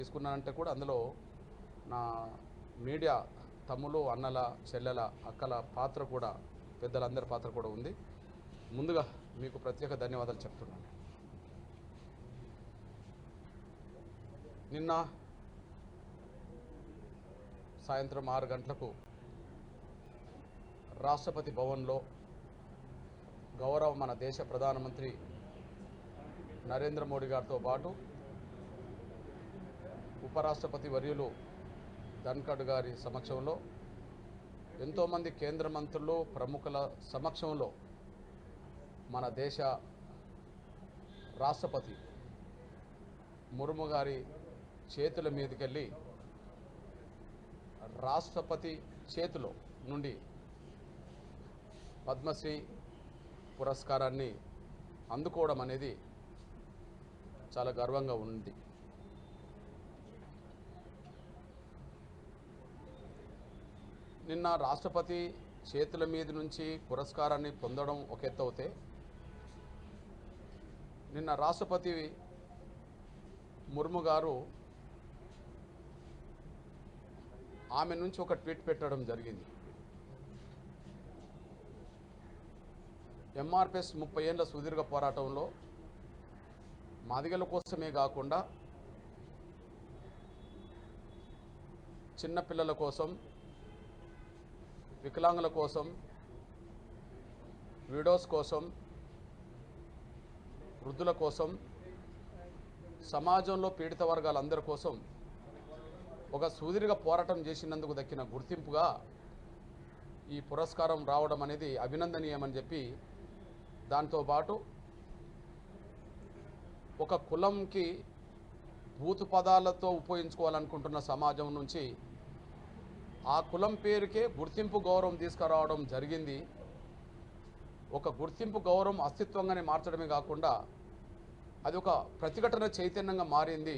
తీసుకున్నానంటే కూడా అందులో నా మీడియా తమ్ములు అన్నల చెల్లెల అక్కల పాత్ర కూడా పెద్దలందరి పాత్ర కూడా ఉంది. ముందుగా మీకు ప్రత్యేక ధన్యవాదాలు చెప్తున్నాను. నిన్న సాయంత్రం 6 గంటలకు రాష్ట్రపతి భవన్లో గౌరవ మన దేశ ప్రధానమంత్రి నరేంద్ర మోడీ గారితో పాటు ఉపరాష్ట్రపతి వర్యులు ధన్ఖడ్ గారి సమక్షంలో ఎంతోమంది కేంద్ర మంత్రులు ప్రముఖుల సమక్షంలో మన దేశ రాష్ట్రపతి ముర్ము గారి చేతుల మీదకెళ్ళి రాష్ట్రపతి చేతిలో నుండి పద్మశ్రీ పురస్కారాన్ని అందుకోవడం అనేది చాలా గర్వంగా ఉంది. నిన్న రాష్ట్రపతి చేతుల మీద నుంచి పురస్కారాన్ని పొందడం ఒక ఎత్తు అవుతే, నిన్న రాష్ట్రపతి ముర్ము గారు ఆమె నుంచి ఒక ట్వీట్ పెట్టడం జరిగింది. ఎంఆర్పిఎస్ 30 ఏళ్ల సుదీర్ఘ పోరాటంలో మాదిగల కోసమే కాకుండా చిన్నపిల్లల కోసం, వికలాంగుల కోసం, విడోస్ కోసం, వృద్ధుల కోసం, సమాజంలో పీడిత వర్గాలందరి కోసం ఒక సుదీర్ఘ పోరాటం చేసినందుకు దక్కిన గుర్తింపుగా ఈ పురస్కారం రావడం అనేది అభినందనీయమని చెప్పి, దాంతో పాటు ఒక కులంకి భూతు పదాలతో ఉపయోగించుకోవాలనుకుంటున్న సమాజం నుంచి ఆ కులం పేరుకే గుర్తింపు గౌరవం తీసుకురావడం జరిగింది. ఒక గుర్తింపు గౌరవం అస్తిత్వంగానే మార్చడమే కాకుండా అది ఒక ప్రతిఘటన చైతన్యంగా మారింది.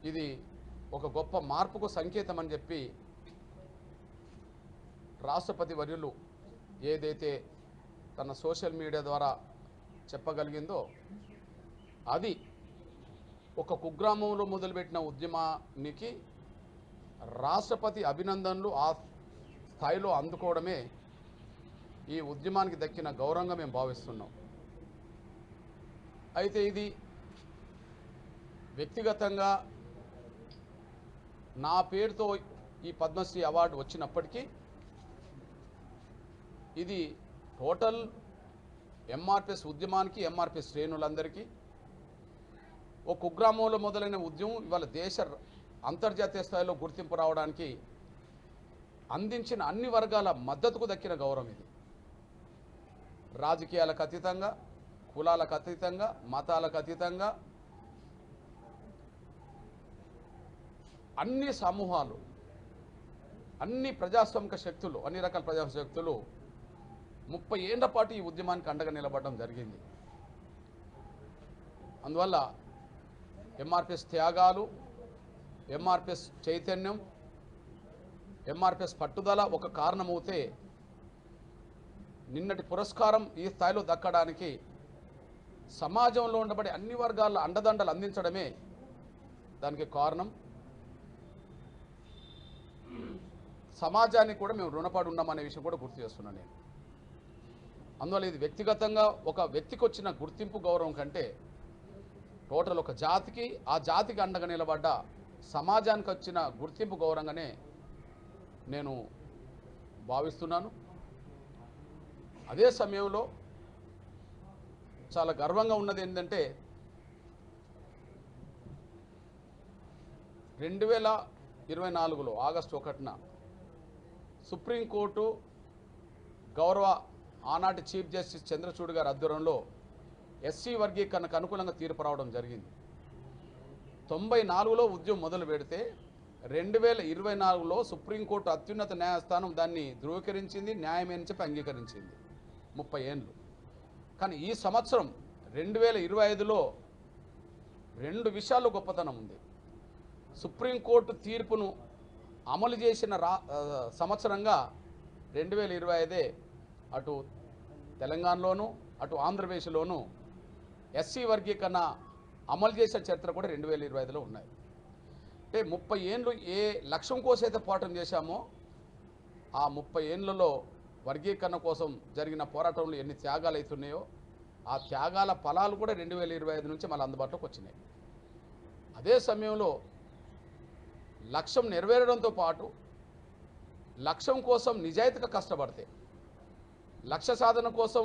ఇది ఒక గొప్ప మార్పుకు సంకేతం అని చెప్పి రాష్ట్రపతి వర్యులు ఏదైతే తన సోషల్ మీడియా ద్వారా చెప్పగలిగిందో, అది ఒక కుగ్రామంలో మొదలుపెట్టిన ఉద్యమానికి రాష్ట్రపతి అభినందనలు ఆ స్థాయిలో అందుకోవడమే ఈ ఉద్యమానికి దక్కిన గౌరవంగా మేము భావిస్తున్నాం. అయితే ఇది వ్యక్తిగతంగా నా పేరుతో ఈ పద్మశ్రీ అవార్డు వచ్చినప్పటికీ ఇది టోటల్ ఎంఆర్పిఎస్ ఉద్యమానికి, ఎంఆర్పిఎస్ శ్రేణులందరికీ, ఓ కుగ్రామంలో మొదలైన ఉద్యమం ఇవాళ దేశ అంతర్జాతీయ స్థాయిలో గుర్తింపు రావడానికి అందించిన అన్ని వర్గాల మద్దతుకు దక్కిన గౌరవం ఇది. రాజకీయాలకు అతీతంగా, కులాలకు అతీతంగా, మతాలకు అతీతంగా అన్ని సమూహాలు, అన్ని ప్రజాస్వామిక శక్తులు, అన్ని రకాల ప్రజాస్వామిక శక్తులు 30 ఏళ్ల పాటు ఈ ఉద్యమానికి అండగా నిలబడడం జరిగింది. అందువల్ల ఎంఆర్పిఎస్ త్యాగాలు, ఎంఆర్పిఎస్ చైతన్యం, ఎంఆర్పిఎస్ పట్టుదల ఒక కారణమవుతే నిన్నటి పురస్కారం ఈ స్థాయిలో దక్కడానికి సమాజంలో ఉండబడే అన్ని వర్గాల అండదండలు అందించడమే దానికి కారణం. సమాజానికి కూడా మేము రుణపడి ఉన్నామనే విషయం కూడా గుర్తు చేస్తున్నాను నేను. అందువల్ల ఇది వ్యక్తిగతంగా ఒక వ్యక్తికి వచ్చిన గుర్తింపు గౌరవం కంటే టోటల్ ఒక జాతికి, ఆ జాతికి అండగా నిలబడ్డ సమాజానికి వచ్చిన గుర్తింపు గౌరవంగానే నేను భావిస్తున్నాను. అదే సమయంలో చాలా గర్వంగా ఉన్నది ఏంటంటే 2024లో ఆగస్టు 1న సుప్రీంకోర్టు గౌరవ ఆనాటి చీఫ్ జస్టిస్ చంద్రచూడ్ గారి ఆధ్వర్యంలో ఎస్సీ వర్గీకరణకు అనుకూలంగా తీర్పు రావడం జరిగింది. 94లో ఉద్యమం మొదలు పెడితే 2024లో సుప్రీంకోర్టు అత్యున్నత న్యాయస్థానం దాన్ని ధృవీకరించింది, న్యాయమని చెప్పి అంగీకరించింది. 30 ఏళ్ళు. కానీ ఈ సంవత్సరం 2025లో 2 విషయాల్లో గొప్పతనం ఉంది. సుప్రీంకోర్టు తీర్పును అమలు చేసిన సంవత్సరంగా 2025 అటు తెలంగాణలోనూ అటు ఆంధ్రప్రదేశ్లోనూ ఎస్సీ వర్గీకరణ అమలు చేసే చరిత్ర కూడా 2025లో ఉన్నాయి. అంటే 30 ఏళ్ళు ఏ లక్ష్యం కోసం అయితే పోరాటం చేశామో ఆ 30 ఏళ్లలో వర్గీకరణ కోసం జరిగిన పోరాటంలో ఎన్ని త్యాగాలు అవుతున్నాయో ఆ త్యాగాల ఫలాలు కూడా 2025 నుంచి మళ్ళీ అందుబాటులోకి వచ్చినాయి. అదే సమయంలో లక్ష్యం నెరవేరడంతో పాటు లక్ష్యం కోసం నిజాయితీగా కష్టపడితే, లక్ష్య సాధన కోసం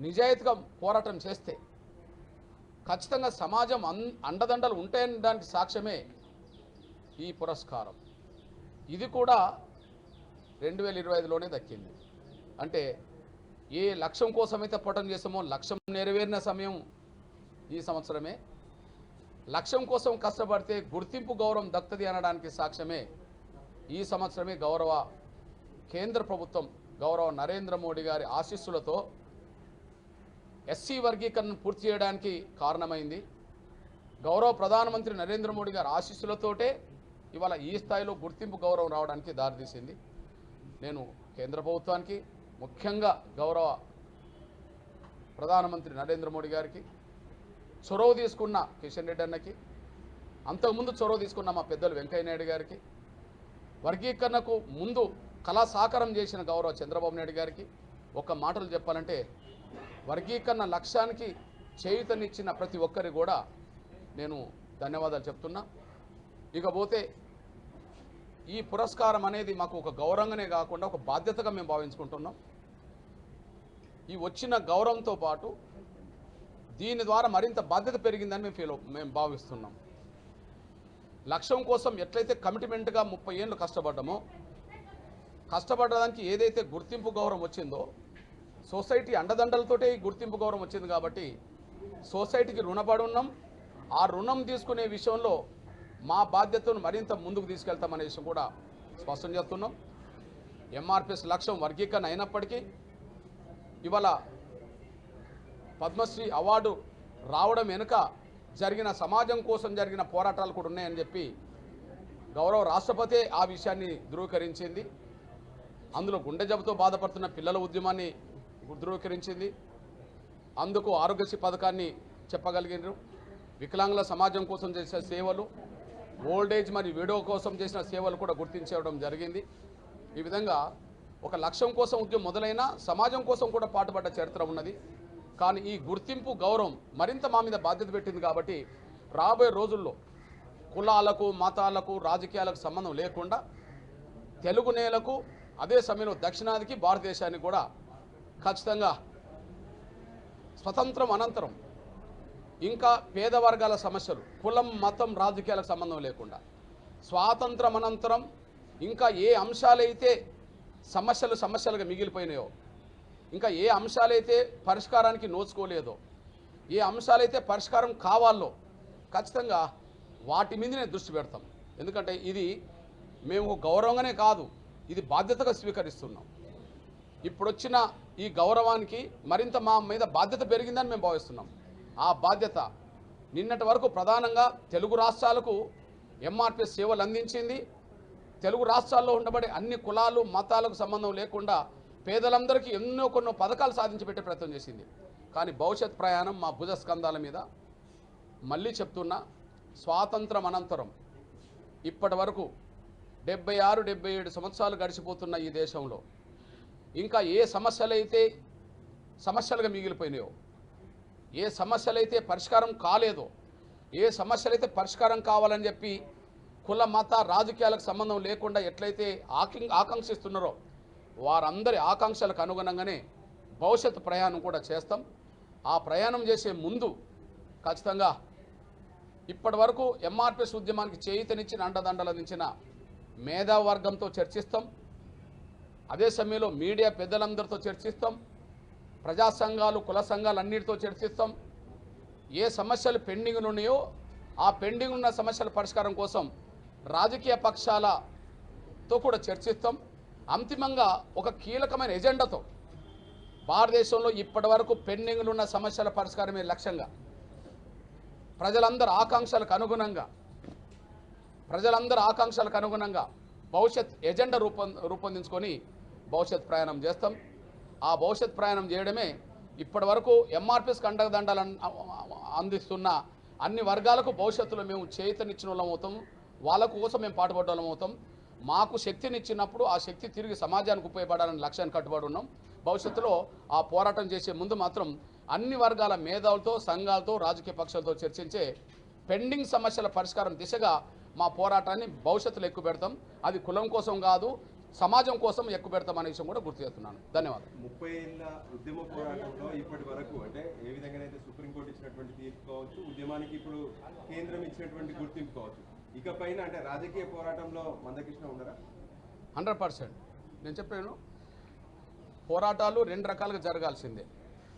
నిజాయితీగా పోరాటం చేస్తే ఖచ్చితంగా సమాజం అండదండలు ఉంటాయని దానికి సాక్ష్యమే ఈ పురస్కారం. ఇది కూడా 2025లోనే దక్కింది. అంటే ఏ లక్ష్యం కోసమైతే పోరాటం చేసామో లక్ష్యం నెరవేరిన సమయం ఈ సంవత్సరమే. లక్ష్యం కోసం కష్టపడితే గుర్తింపు గౌరవం దక్కుతుంది అనడానికి సాక్ష్యమే ఈ సంవత్సరమే గౌరవ కేంద్ర ప్రభుత్వం గౌరవ నరేంద్ర మోడీ గారి ఆశీస్సులతో ఎస్సీ వర్గీకరణను పూర్తి చేయడానికి కారణమైంది. గౌరవ ప్రధానమంత్రి నరేంద్ర మోడీ గారి ఆశీస్సులతోటే ఇవాళ ఈ స్థాయిలో గుర్తింపు గౌరవం రావడానికి దారితీసింది. నేను కేంద్ర ప్రభుత్వానికి, ముఖ్యంగా గౌరవ ప్రధానమంత్రి నరేంద్ర మోడీ గారికి, చొరవ తీసుకున్న కిషన్ రెడ్డి అన్నకి, అంతకుముందు చొరవ తీసుకున్న మా పెద్దలు వెంకయ్య నాయుడు గారికి, వర్గీకరణకు ముందు కళా సాకారం చేసిన గౌరవ చంద్రబాబు నాయుడు గారికి ఒక మాటలు చెప్పాలంటే వర్గీకరణ లక్ష్యానికి చేయూతనిచ్చిన ప్రతి ఒక్కరి కూడా నేను ధన్యవాదాలు చెప్తున్నా. ఇకపోతే ఈ పురస్కారం అనేది మాకు ఒక గౌరవంగానే కాకుండా ఒక బాధ్యతగా మేము భావించుకుంటున్నాం. ఈ వచ్చిన గౌరవంతో పాటు దీని ద్వారా మరింత బాధ్యత పెరిగిందని మేము భావిస్తున్నాం. లక్ష్యం కోసం ఎట్లయితే కమిట్మెంట్గా 30 ఏళ్ళు కష్టపడడానికి ఏదైతే గుర్తింపు గౌరవం వచ్చిందో సొసైటీ అండదండలతోటే ఈ గుర్తింపు గౌరవం వచ్చింది కాబట్టి సొసైటీకి రుణపడి ఉన్నాం. ఆ రుణం తీసుకునే విషయంలో మా బాధ్యతను మరింత ముందుకు తీసుకెళ్తామనే విషయం కూడా స్పష్టం చేస్తున్నాం. ఎంఆర్పిఎస్ లక్ష్యం వర్గీకరణ అయినప్పటికీ ఇవాళ పద్మశ్రీ అవార్డు రావడం వెనుక జరిగిన సమాజం కోసం జరిగిన పోరాటాలు కూడా ఉన్నాయని చెప్పి గౌరవ రాష్ట్రపతి ఆ విషయాన్ని ధృవీకరించింది. అందులో గుండె జబ్బుతో బాధపడుతున్న పిల్లల ఉద్యమాన్ని ధృవీకరించింది. అందుకు ఆరోగ్యశ్రీ పథకాన్ని చెప్పగలిగినారు. వికలాంగుల సమాజం కోసం చేసిన సేవలు, ఓల్డేజ్ మరియు విడో కోసం చేసిన సేవలు కూడా గుర్తించడం జరిగింది. ఈ విధంగా ఒక లక్ష్యం కోసం ఉద్యమం మొదలైన సమాజం కోసం కూడా పాటుపడ్డ చరిత్ర ఉన్నది. కానీ ఈ గుర్తింపు గౌరవం మరింత మా మీద బాధ్యత పెట్టింది కాబట్టి రాబోయే రోజుల్లో కులాలకు, మతాలకు, రాజకీయాలకు సంబంధం లేకుండా తెలుగు నేలకు, అదే సమయంలో దక్షిణాదికి, భారతదేశానికి కూడా ఖచ్చితంగా స్వతంత్రం అనంతరం ఇంకా పేద వర్గాల సమస్యలు, కులం, మతం, రాజకీయాలకు సంబంధం లేకుండా స్వాతంత్రం అనంతరం ఇంకా ఏ అంశాలైతే సమస్యలుగా మిగిలిపోయినాయో, ఇంకా ఏ అంశాలైతే పరిష్కారానికి నోచుకోలేదో, ఏ అంశాలైతే పరిష్కారం కావాలో ఖచ్చితంగా వాటి మీదనే దృష్టి పెడతాం. ఎందుకంటే ఇది మేము గౌరవంగానే కాదు, ఇది బాధ్యతగా స్వీకరిస్తున్నాం. ఇప్పుడొచ్చిన ఈ గౌరవానికి మరింత మా మీద బాధ్యత పెరిగిందని మేము భావిస్తున్నాం. ఆ బాధ్యత నిన్నటి వరకు ప్రధానంగా తెలుగు రాష్ట్రాలకు ఎంఆర్పిఎస్ సేవలు అందించింది. తెలుగు రాష్ట్రాల్లో ఉండబడే అన్ని కులాలు, మతాలకు సంబంధం లేకుండా పేదలందరికీ కొన్ని పథకాలు సాధించి పెట్టే ప్రయత్నం చేసింది. కానీ భవిష్యత్ ప్రయాణం మా భుజస్కంధాల మీద. మళ్ళీ చెప్తున్నా, స్వాతంత్రం అనంతరం ఇప్పటి వరకు 76-77 సంవత్సరాలు గడిచిపోతున్న ఈ దేశంలో ఇంకా ఏ సమస్యలుగా మిగిలిపోయినాయో, ఏ సమస్యలైతే పరిష్కారం కాలేదో, ఏ సమస్యలైతే పరిష్కారం కావాలని చెప్పి కుల, మత, రాజకీయాలకు సంబంధం లేకుండా ఎట్లయితే ఆకాంక్షిస్తున్నారో వారందరి ఆకాంక్షలకు అనుగుణంగానే భవిష్యత్తు ప్రయాణం కూడా చేస్తాం. ఆ ప్రయాణం చేసే ముందు ఖచ్చితంగా ఇప్పటి వరకు ఎంఆర్పిఎస్ ఉద్యమానికి చేయూతనిచ్చిన, అండదండలందించిన మేధావర్గంతో చర్చిస్తాం. అదే సమయంలో మీడియా పెద్దలందరితో చర్చిస్తాం. ప్రజా సంఘాలు, కుల సంఘాలు అన్నిటితో చర్చిస్తాం. ఏ సమస్యలు పెండింగ్ ఉన్నాయో ఆ పెండింగ్ ఉన్న సమస్యల పరిష్కారం కోసం రాజకీయ పక్షాలతో కూడా చర్చిస్తాం. అంతిమంగా ఒక కీలకమైన ఎజెండాతో భారతదేశంలో ఇప్పటి వరకు పెండింగ్లు ఉన్న సమస్యల పరిష్కారమే లక్ష్యంగా ప్రజలందరి ఆకాంక్షలకు అనుగుణంగా భవిష్యత్ ఎజెండా రూపొందించుకొని భవిష్యత్ ప్రయాణం చేస్తాం. ఆ భవిష్యత్ ప్రయాణం చేయడమే ఇప్పటి వరకు ఎంఆర్పిఎస్కి అండదండాలను అందిస్తున్న అన్ని వర్గాలకు భవిష్యత్తులో మేము చేయూతనిచ్చిన వాళ్ళం అవుతాము. వాళ్ళ కోసం మేము పాటుపడ్డం అవుతాం. మాకు శక్తినిచ్చినప్పుడు ఆ శక్తి తిరిగి సమాజానికి ఉపయోగపడాలని లక్ష్యాన్ని కట్టుబడి ఉన్నాం. భవిష్యత్తులో ఆ పోరాటం చేసే ముందు మాత్రం అన్ని వర్గాల మేధావులతో, సంఘాలతో, రాజకీయ పక్షాలతో చర్చించే పెండింగ్ సమస్యల పరిష్కారం దిశగా మా పోరాటాన్ని భవిష్యత్తులో ఎక్కువ పెడతాం. అది కులం కోసం కాదు, సమాజం కోసం ఎక్కువ పెడతాం అనే విషయం కూడా గుర్తు చేస్తున్నాను. ధన్యవాదాలు. 30 ఏళ్ల ఉద్యమ పోరాటంలో ఇప్పటి వరకు అంటే ఏ విధంగానైతే సుప్రీంకోర్టు ఇచ్చినటువంటి తీర్పు కావచ్చు, ఉద్యమానికి ఇప్పుడు కేంద్రం ఇచ్చినటువంటి గుర్తింపు కావచ్చు, ఇకపైన అంటే రాజకీయ పోరాటంలో మందకృష్ణ ఉండరా? 100%. నేను చెప్పాను, పోరాటాలు 2 రకాలుగా జరగాల్సిందే.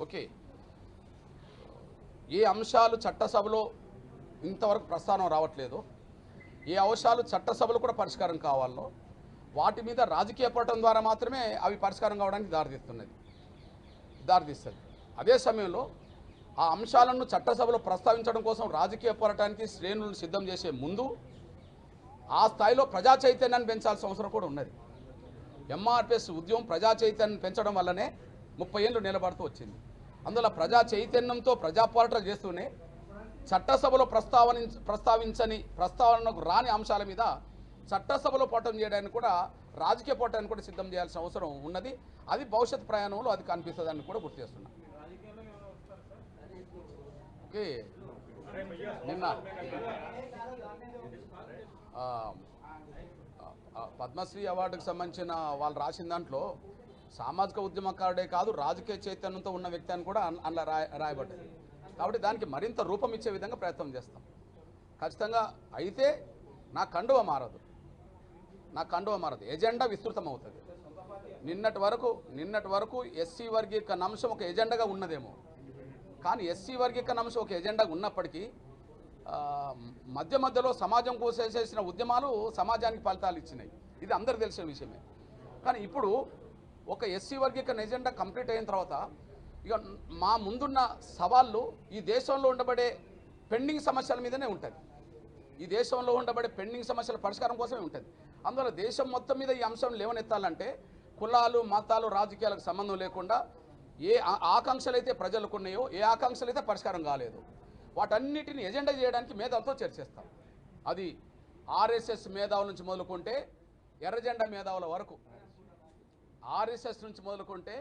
ఓకే, ఏ అంశాలు చట్టసభలో ఇంతవరకు ప్రస్థానం రావట్లేదు, ఏ అంశాలు చట్టసభలు కూడా పరిష్కారం కావాలో వాటి మీద రాజకీయ పోరాటం ద్వారా మాత్రమే అవి పరిష్కారం కావడానికి దారితీస్తుంది. అదే సమయంలో ఆ అంశాలను చట్టసభలో ప్రస్తావించడం కోసం రాజకీయ పోరాటానికి శ్రేణులను సిద్ధం చేసే ముందు ఆ స్థాయిలో ప్రజా చైతన్యాన్ని పెంచాల్సిన అవసరం కూడా ఉన్నది. ఎంఆర్పిఎస్ ఉద్యమం ప్రజా చైతన్యాన్ని పెంచడం వల్లనే 30 ఏళ్ళు నిలబడుతూ వచ్చింది. అందువల్ల ప్రజా చైతన్యంతో ప్రజా పోరాటాలు చేస్తూనే చట్టసభలో ప్రస్తావనకు రాని అంశాల మీద చట్టసభలో పోరాటం చేయడానికి కూడా, రాజకీయ పోరాటాన్ని కూడా సిద్ధం చేయాల్సిన అవసరం ఉన్నది. అది భవిష్యత్ ప్రయాణంలో అది కనిపిస్తుందని కూడా గుర్తు చేస్తున్నా. ఓకే, నిన్న పద్మశ్రీ అవార్డుకు సంబంధించిన వాళ్ళు రాసిన దాంట్లో సామాజిక ఉద్యమకారుడే కాదు, రాజకీయ చైతన్యంతో ఉన్న వ్యక్తి అని కూడా అందులో రాయబడ్డది. కాబట్టి దానికి మరింత రూపం ఇచ్చే విధంగా ప్రయత్నం చేస్తాం ఖచ్చితంగా. అయితే నా కండువ మారదు, ఎజెండా విస్తృతం అవుతుంది. నిన్నటి వరకు ఎస్సీ వర్గీకరణ అంశం ఒక ఎజెండాగా ఉన్నదేమో, కానీ ఎస్సీ వర్గీకరణ అంశం ఒక ఎజెండాగా ఉన్నప్పటికీ మధ్యలో సమాజం కోసం చేసిన ఉద్యమాలు సమాజానికి ఫలితాలు ఇచ్చినాయి. ఇది అందరికీ తెలిసిన విషయమే. కానీ ఇప్పుడు ఒక ఎస్సీ వర్గీకరణ ఎజెండా కంప్లీట్ అయిన తర్వాత ఇక మా ముందున్న సవాళ్ళు ఈ దేశంలో ఉండబడే పెండింగ్ సమస్యల మీదనే ఉంటుంది. ఈ దేశంలో ఉండబడే పెండింగ్ సమస్యల పరిష్కారం కోసమే ఉంటుంది. అందువల్ల దేశం మొత్తం మీద ఈ అంశం లేవనెత్తాలంటే కులాలు, మతాలు, రాజకీయాలకు సంబంధం లేకుండా ఏ ఆకాంక్షలు అయితే ప్రజలకు ఉన్నాయో, ఏ ఆకాంక్షలు అయితే పరిష్కారం కాలేదు, వాటన్నిటిని ఎజెండా చేయడానికి మేధావులతో చర్చిస్తాం. అది ఆర్ఎస్ఎస్ మేధావుల నుంచి మొదలుకుంటే ఎర్రజెండా మేధావుల వరకు, ఆర్ఎస్ఎస్ నుంచి మొదలుకుంటే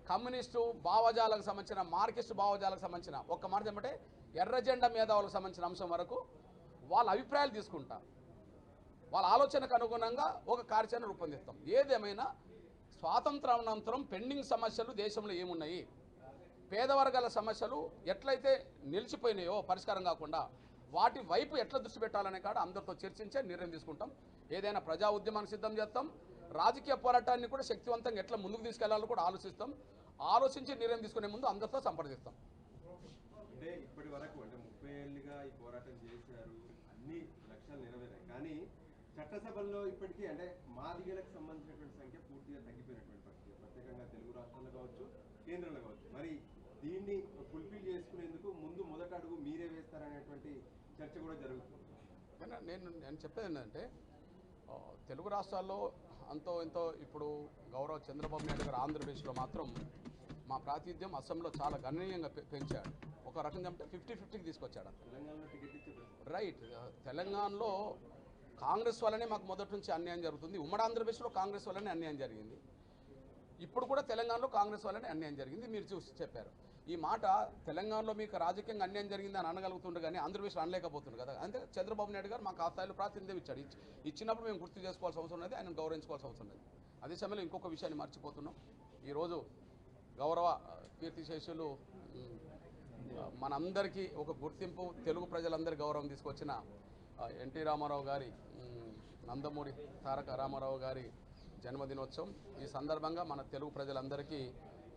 కమ్యూనిస్టు భావజాలకు సంబంధించిన, మార్కిస్టు భావజాలకు సంబంధించిన, ఒక్క మాట చెప్పంటే ఎర్రజెండా మేధావులకు సంబంధించిన అంశం వరకు వాళ్ళ అభిప్రాయాలు తీసుకుంటాం. వాళ్ళ ఆలోచనకు అనుగుణంగా ఒక కార్యాచరణ రూపొందిస్తాం. ఏదేమైనా స్వాతంత్రానంతరం పెండింగ్ సమస్యలు దేశంలో ఏమున్నాయి, పేదవర్గాల సమస్యలు ఎట్లయితే నిలిచిపోయినాయో పరిష్కారం కాకుండా వాటి వైపు ఎట్లా దృష్టి పెట్టాలనే కాడ అందరితో చర్చించే నిర్ణయం తీసుకుంటాం. ఏదైనా ప్రజా ఉద్యమానికి సిద్ధం చేస్తాం, రాజకీయ పోరాటాన్ని కూడా శక్తివంతంగా ఎట్లా ముందుకు తీసుకెళ్లాలో కూడా ఆలోచిస్తాం. ఆలోచించి నిర్ణయం తీసుకునే ముందు అందరితో సంప్రదిస్తాం. అంటే ఇప్పటి వరకు అంటే 30 ఏళ్ళుగా ఈ పోరాటం చేశారు, అన్ని లక్ష్యాలు నెరవేరాయి. కానీ చట్టసభల్లో ఇప్పటికీ అంటే మాదిగలకు సంబంధించినటువంటి సంఖ్య పూర్తిగా తగ్గిపోయినటువంటి పరిస్థితి, ప్రత్యేకంగా తెలుగు రాష్ట్రాల్లో కావచ్చు, కేంద్రంలో కావచ్చు. మరి దీన్ని ఫుల్ఫిల్ చేసుకునేందుకు మొదటి అడుగు మీరే వేస్తారనేటువంటి చర్చ కూడా జరుగుతుంది. నేను చెప్పేది ఏంటంటే తెలుగు రాష్ట్రాల్లో అంతో ఎంతో ఇప్పుడు గౌరవ చంద్రబాబు నాయుడు గారు ఆంధ్రప్రదేశ్లో మాత్రం మా ప్రాతినిధ్యం అసెంబ్లీలో చాలా గణనీయంగా పెంచాడు. ఒక రకంగా అంటే 50-50కి తీసుకొచ్చాడు. తెలంగాణలో టికెట్ ఇచ్చే రైట్. తెలంగాణలో కాంగ్రెస్ వల్లనే మాకు మొదటి నుంచి అన్యాయం జరుగుతుంది. ఉమ్మడి ఆంధ్రప్రదేశ్లో కాంగ్రెస్ వల్లనే అన్యాయం జరిగింది. ఇప్పుడు కూడా తెలంగాణలో కాంగ్రెస్ వల్లనే అన్యాయం జరిగింది. మీరు చూసి చెప్పారు ఈ మాట. తెలంగాణలో మీకు రాజకీయంగా అన్యాయం జరిగింది అని అనగలుగుతుండే కానీ ఆంధ్రప్రదేశ్లో అనలేకపోతుంది కదా. అంటే చంద్రబాబు నాయుడు గారు మాకు ఆ స్థాయిలో ప్రాతినిధ్యం ఇచ్చాడు. ఇచ్చినప్పుడు మేము గుర్తు చేసుకోవాల్సిన అవసరం ఉన్నది, ఆయన గౌరవించుకోవాల్సిన అవసరం ఉన్నది. అదే సమయంలో ఇంకొక విషయాన్ని మర్చిపోతున్నాం. ఈరోజు గౌరవ కీర్తిశేషులు మనందరికీ ఒక గుర్తింపు, తెలుగు ప్రజలందరి గౌరవం తీసుకొచ్చిన ఎన్టీ రామారావు గారి, నందమూరి తారక రామారావు గారి జన్మదినోత్సవం. ఈ సందర్భంగా మన తెలుగు ప్రజలందరికీ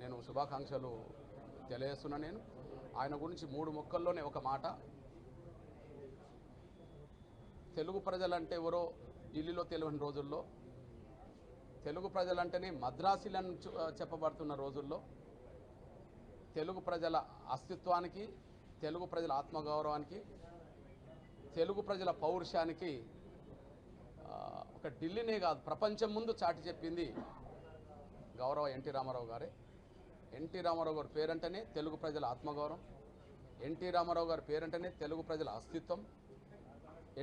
నేను శుభాకాంక్షలు తెలియజేస్తున్నాను. నేను ఆయన గురించి 3 ముక్కల్లోనే ఒక మాట. తెలుగు ప్రజలంటే ఎవరో ఢిల్లీలో తెలియని రోజుల్లో, తెలుగు ప్రజలంటేనే మద్రాసీలను చెప్పబడుతున్న రోజుల్లో, తెలుగు ప్రజల అస్తిత్వానికి, తెలుగు ప్రజల ఆత్మగౌరవానికి, తెలుగు ప్రజల పౌరుషానికి ఒక ఢిల్లీనే కాదు ప్రపంచం ముందు చాటి చెప్పింది గౌరవ ఎన్టీ రామారావు గారే. ఎన్టీ రామారావు గారి పేరంటేనే తెలుగు ప్రజల ఆత్మగౌరవం, ఎన్టీ రామారావు గారి పేరంటేనే తెలుగు ప్రజల అస్తిత్వం,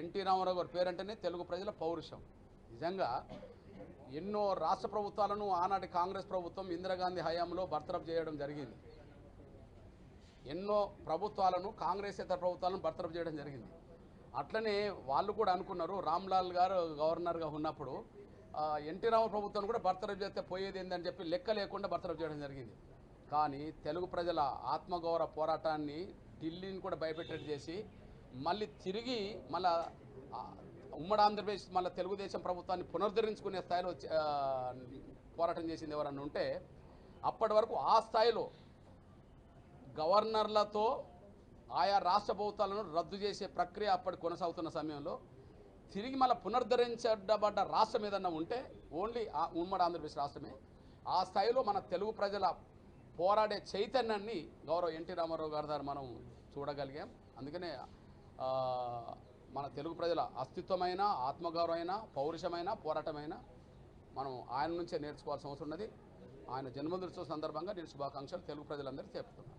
ఎన్టీ రామారావు గారి పేరంటేనే తెలుగు ప్రజల పౌరుషం. నిజంగా ఎన్నో రాష్ట్ర ప్రభుత్వాలను ఆనాటి కాంగ్రెస్ ప్రభుత్వం ఇందిరాగాంధీ హయాంలో బర్తరఫ్ చేయడం జరిగింది. ఎన్నో ప్రభుత్వాలను కాంగ్రెసేతర ప్రభుత్వాలను బర్తరఫ్ చేయడం జరిగింది. అట్లనే వాళ్ళు కూడా అనుకున్నారు, రామ్లాల్ గారు గవర్నర్గా ఉన్నప్పుడు ఎన్టీ రామారావు ప్రభుత్వం కూడా బర్తరఫ్ చేస్తే పోయేది ఏందని చెప్పి లెక్క లేకుండా బర్తరఫ్ చేయడం జరిగింది. కానీ తెలుగు ప్రజల ఆత్మగౌరవ పోరాటాన్ని ఢిల్లీని కూడా భయపెట్టేట్టు చేసి మళ్ళీ తిరిగి మళ్ళా ఉమ్మడి ఆంధ్రప్రదేశ్ మళ్ళీ తెలుగుదేశం ప్రభుత్వాన్ని పునరుద్ధరించుకునే స్థాయిలో పోరాటం చేసింది ఎవరన్నా ఉంటే అప్పటి వరకు ఆ స్థాయిలో గవర్నర్లతో ఆయా రాష్ట్ర ప్రభుత్వాలను రద్దు చేసే ప్రక్రియ అప్పటి కొనసాగుతున్న సమయంలో తిరిగి మళ్ళీ పునరుద్ధరించబడ్డ రాష్ట్రం ఏదన్నా ఉంటే ఓన్లీ ఉమ్మడి ఆంధ్రప్రదేశ్ రాష్ట్రమే. ఆ స్థాయిలో మన తెలుగు ప్రజల పోరాడే చైతన్యాన్ని గౌరవ ఎన్టీ రామారావు గారి ద్వారా మనం చూడగలిగాం. అందుకనే మన తెలుగు ప్రజల అస్తిత్వమైన, ఆత్మగౌరవమైన, పౌరుషమైన, పోరాటమైన మనం ఆయన నుంచే నేర్చుకోవాల్సిన అవసరం ఉన్నది. ఆయన జన్మదినోత్సవం సందర్భంగా నేను శుభాకాంక్షలు తెలుగు ప్రజలందరికీ చెప్తున్నాను.